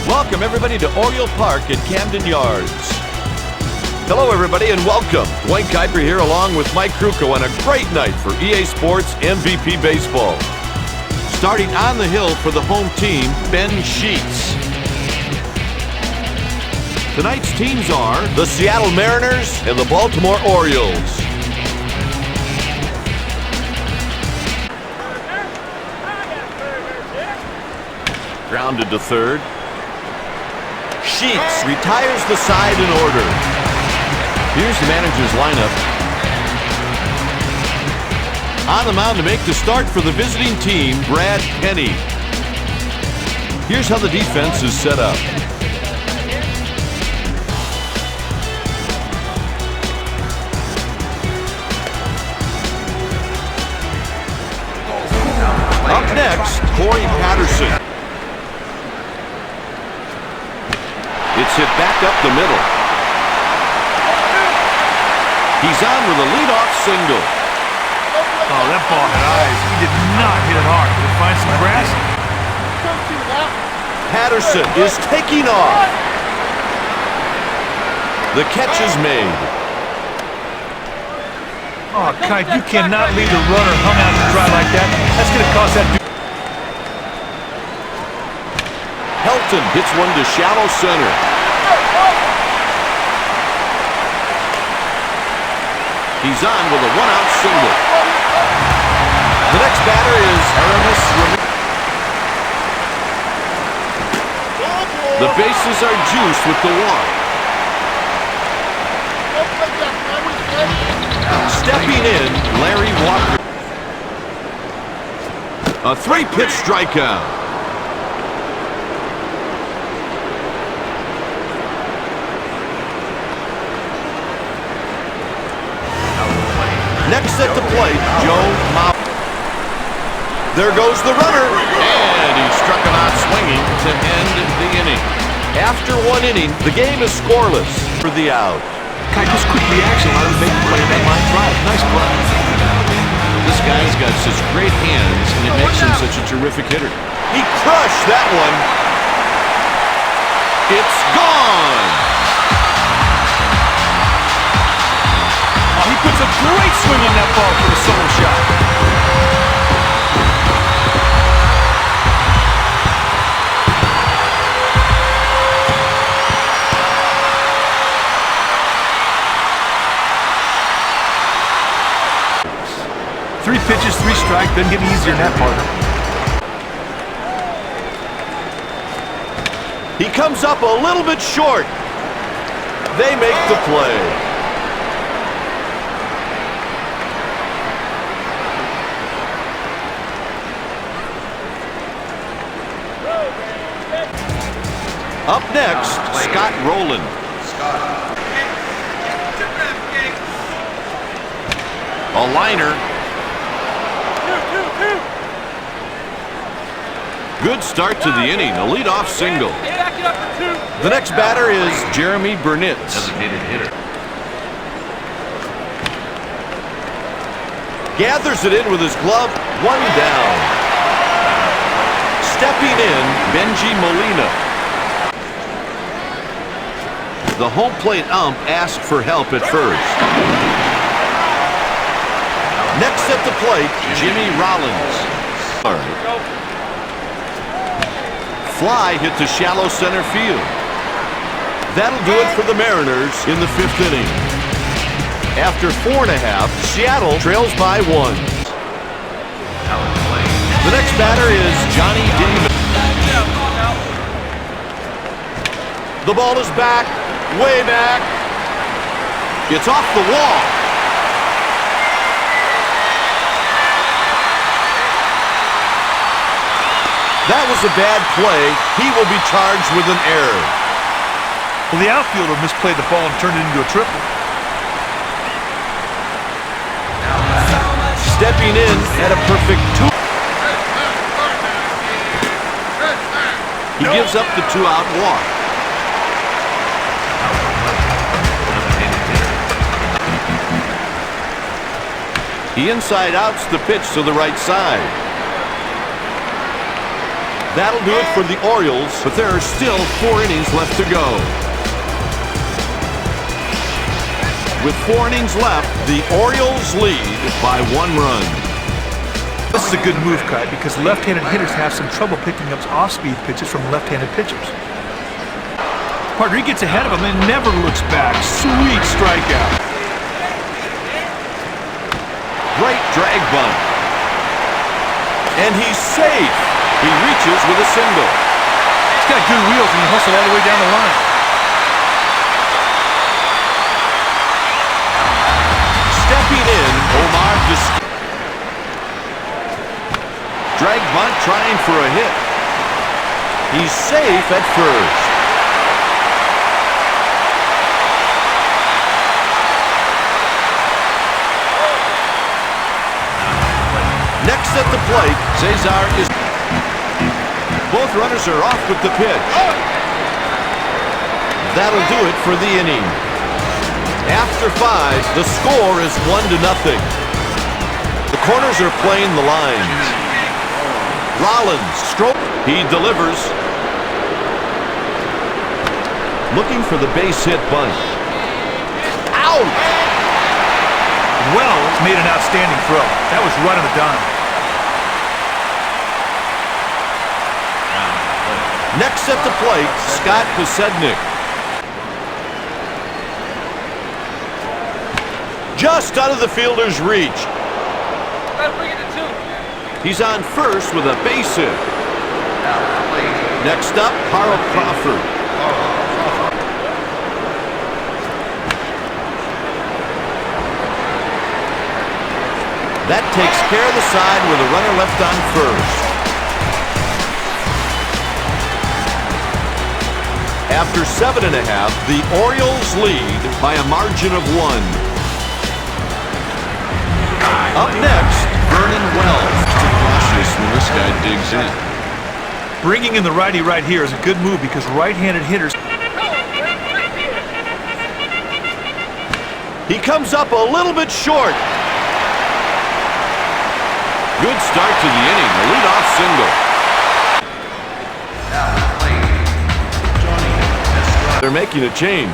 Welcome everybody to Oriole Park at Camden Yards. Hello everybody and welcome. Dwayne Kuiper here along with Mike Krukow on a great night for EA Sports MVP Baseball. Starting on the hill for the home team, Ben Sheets. Tonight's teams are the Seattle Mariners and the Baltimore Orioles. Grounded to third. Sheets retires the side in order. Here's the manager's lineup. On the mound to make the start for the visiting team, Brad Penny. Here's how the defense is set up. Up next, Corey Patterson. It's hit back up the middle. He's on with a leadoff single. Oh, that ball had eyes. He did not hit it hard. Did it find some grass? Patterson is taking off. The catch is made. Oh, Kite, you cannot leave the runner hung out to dry like that. That's going to cost that dude. Helton hits one to shallow center. He's on with a one-out single. The next batter is Aramis. The bases are juiced with the walk. Stepping in, Larry Walker. A three-pitch strikeout. Next at the plate, Joe Mauer. There goes the runner, and he struck him out swinging to end the inning. After one inning, the game is scoreless for the out. Kite, this quick reaction allowed him to make the play on that line drive. Nice play. This guy's got such great hands, and it makes him such a terrific hitter. He crushed that one. It's gone. He puts a great swing on that ball for the solo shot. Three pitches, three strike, doesn't get any easier than that, partner. He comes up a little bit short. They make the play. Up next, Scott Rowland. A liner. Good start to the inning, a leadoff single. The next batter is Jeremy Burnett. Gathers it in with his glove, one down. Stepping in, Benji Molina. The home plate ump asked for help at first. Next at the plate, Jimmy Rollins. All right. Fly hit to shallow center field. That'll do it for the Mariners in the fifth inning. After 4.5, Seattle trails by 1. The next batter is Johnny Davis. The ball is back. Way back. It's off the wall. That was a bad play. He will be charged with an error. Well, the outfielder misplayed the ball and turned it into a triple. Stepping in at a perfect 2. He gives up the 2-out walk. He inside outs the pitch to the right side. That'll do it for the Orioles, but there are still 4 innings left to go. With 4 innings left, the Orioles lead by 1 run. This is a good move, Kai, because left-handed hitters have some trouble picking up off-speed pitches from left-handed pitchers. Partner, he gets ahead of him and never looks back. Sweet strikeout. Great drag bunt. And he's safe. He reaches with a single. He's got good wheels and he hustled all the way down the line. Stepping in, Omar drag bunt trying for a hit. He's safe at first. Next at the plate, Cesar is... Both runners are off with the pitch. That'll do it for the inning. After 5, the score is 1-0. The corners are playing the lines. Rollins, stroke. He delivers. Looking for the base hit bunt. Out! Wells made an outstanding throw. That was right on the dime. Next at the plate, Scott Posednik. Just out of the fielder's reach. He's on first with a base hit. Next up, Carl Crawford. That takes care of the side with a runner left on first. After 7.5, the Orioles lead by a margin of 1. Up next, Vernon Wells. Cautious when this guy digs in. Bringing in the righty right here is a good move because right-handed hitters... He comes up a little bit short. Good start to the inning, a leadoff single. They're making a change.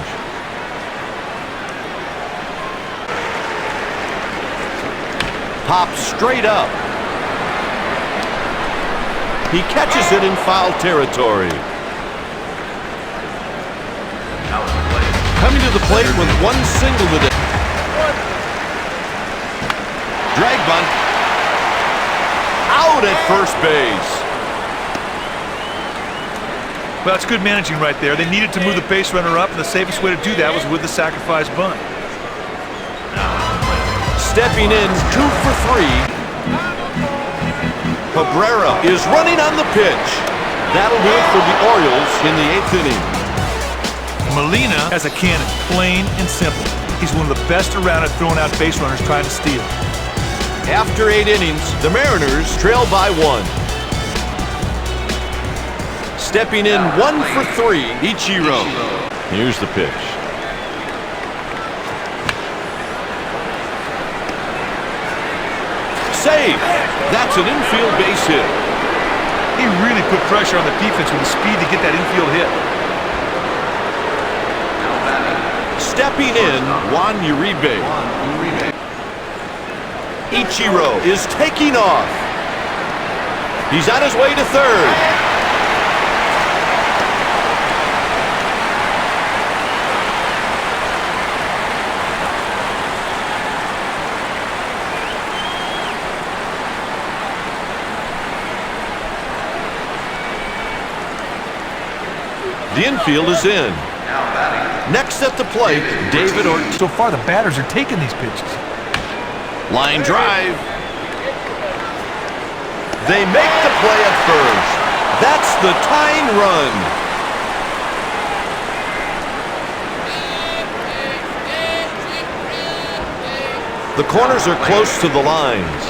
Pops straight up. He catches it in foul territory. Coming to the plate with 1 single today. Drag bunt. Out at first base. Well, it's good managing right there. They needed to move the base runner up, and the safest way to do that was with the sacrifice bunt. Stepping in, 2 for 3. Cabrera is running on the pitch. That'll do it for the Orioles in the 8th inning. Molina has a cannon, plain and simple. He's one of the best around at throwing out base runners trying to steal. After 8 innings, the Mariners trail by 1. Stepping in, 1 for 3, Ichiro. Here's the pitch. Save! That's an infield base hit. He really put pressure on the defense with the speed to get that infield hit. Stepping in, Juan Uribe. Ichiro is taking off. He's on his way to third. The infield is in. Next at the plate, David Ortiz. So far, the batters are taking these pitches. Line drive. They make the play at first. That's the tying run. The corners are close to the lines.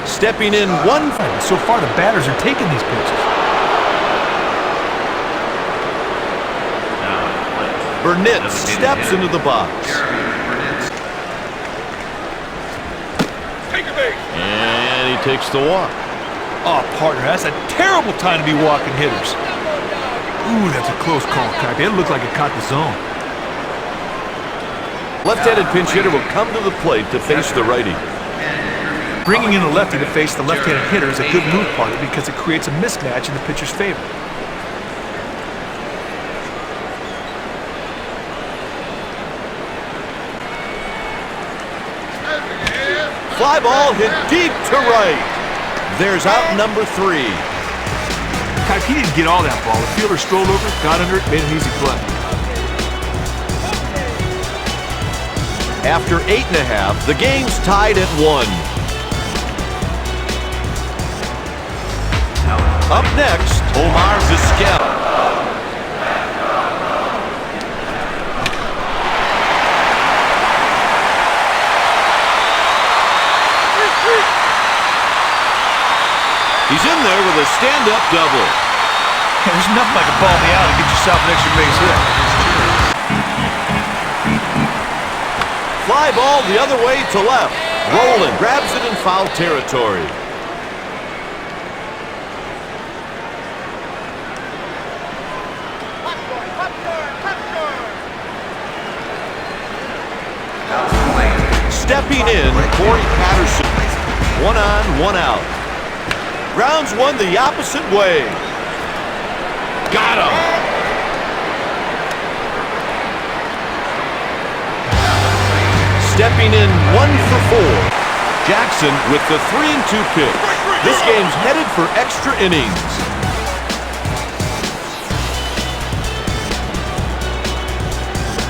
Stepping in, 1. So far, the batters are taking these pitches. Burnett steps into the box. And he takes the walk. Oh, partner, that's a terrible time to be walking hitters. Ooh, that's a close call, Kike. It looked like it caught the zone. Left-handed pinch hitter will come to the plate to face the righty. Bringing in a lefty to face the left-handed hitter is a good move, partner, because it creates a mismatch in the pitcher's favor. Fly ball hit deep to right. There's out number 3. Kike, he didn't get all that ball. The fielder strolled over, got under it, made an easy play. After 8.5, the game's tied at 1. Up next, Omar Vizquel. He's in there with a stand-up double. Yeah, there's nothing like a ball in the alley to get yourself an extra base hit. Fly ball the other way to left. Roland grabs it in foul territory. Stepping in, Corey Patterson. 1 on, 1 out. Grounds one the opposite way. Got him. Stepping in 1 for 4. Jackson with the 3-2 pitch. This game's headed for extra innings.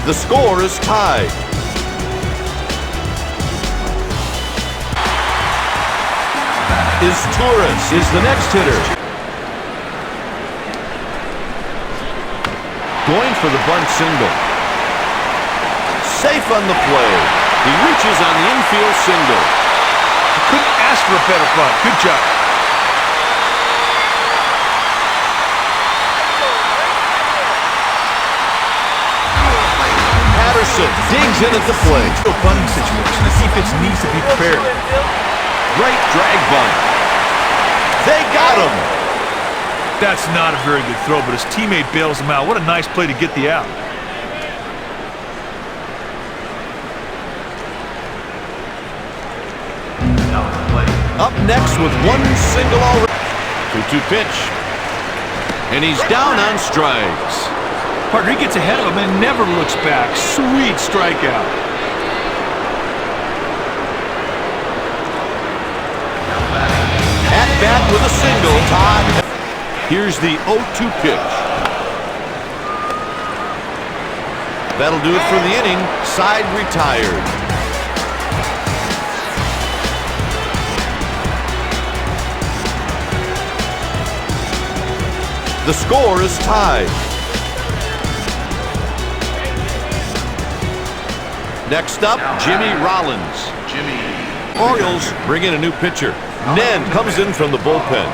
The score is tied. Torres is the next hitter. Going for the bunt single. Safe on the play. He reaches on the infield single. Couldn't ask for a better bunt. Good job. Patterson digs in at the plate. A bunting situation. The defense needs to be prepared. Great drag bunt. They got him. That's not a very good throw, but his teammate bails him out. What a nice play to get the out. Up next with 1 single already. 2-2 pitch. And he's down on strikes. Partner, he gets ahead of him and never looks back. Sweet strikeout. Bat with a single, Todd. Here's the 0-2 pitch. That'll do it for the inning. Side retired. The score is tied. Next up, Jimmy Rollins. Orioles bring in a new pitcher. Nen comes in from the bullpen.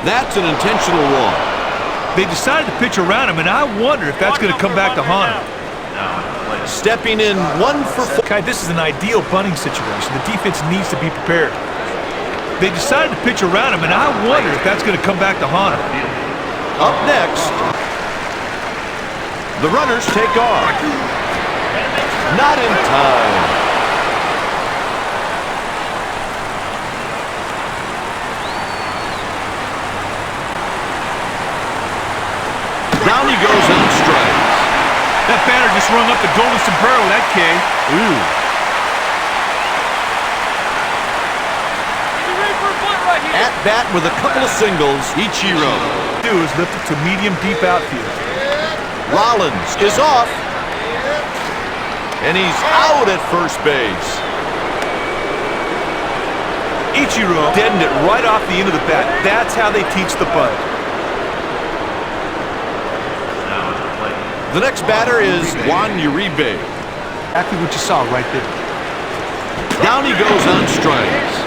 That's an intentional walk. They decided to pitch around him, and I wonder if that's going to come back to haunt him. Stepping in 1 for 4. Kai, this is an ideal bunting situation. The defense needs to be prepared. They decided to pitch around him, and I wonder if that's going to come back to haunt him. Up next, the runners take off. Not in time. Down he goes on strikes. That batter just rung up the golden sombrero with that K. Ooh. At bat with a couple of singles, Ichiro. Do is lift it to medium deep outfield. Rollins is off. And he's out at first base. Ichiro deadened it right off the end of the bat. That's how they teach the bunt. The next batter is Juan Uribe. Exactly what you saw right there. Down he goes on strikes.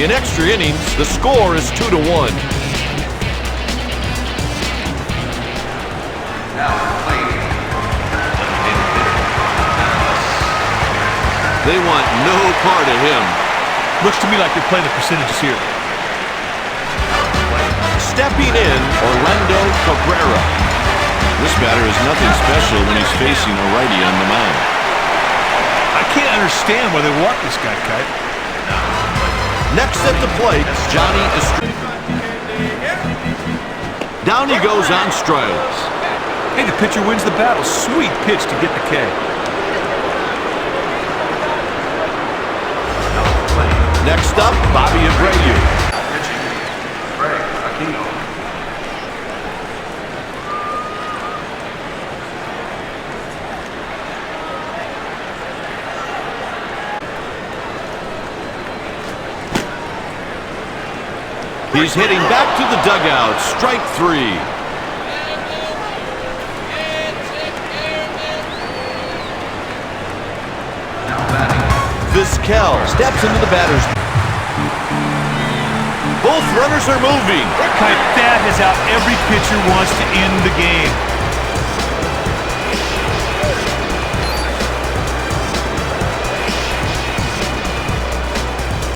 In extra innings, the score is 2-1. Now playing They want no part of him. Looks to me like they're playing the percentages here. Stepping in, Orlando Cabrera. This batter is nothing special when he's facing a righty on the mound. I can't understand why they walk this guy, Kite. Next at the plate, Johnny Estrada. Down he goes on strikes. Hey, the pitcher wins the battle. Sweet pitch to get the K. Next up, Bobby Abreu. He's hitting back to the dugout. Strike three. Vizquel steps into the batter's. Both runners are moving. Kite, that is how every pitcher wants to end the game.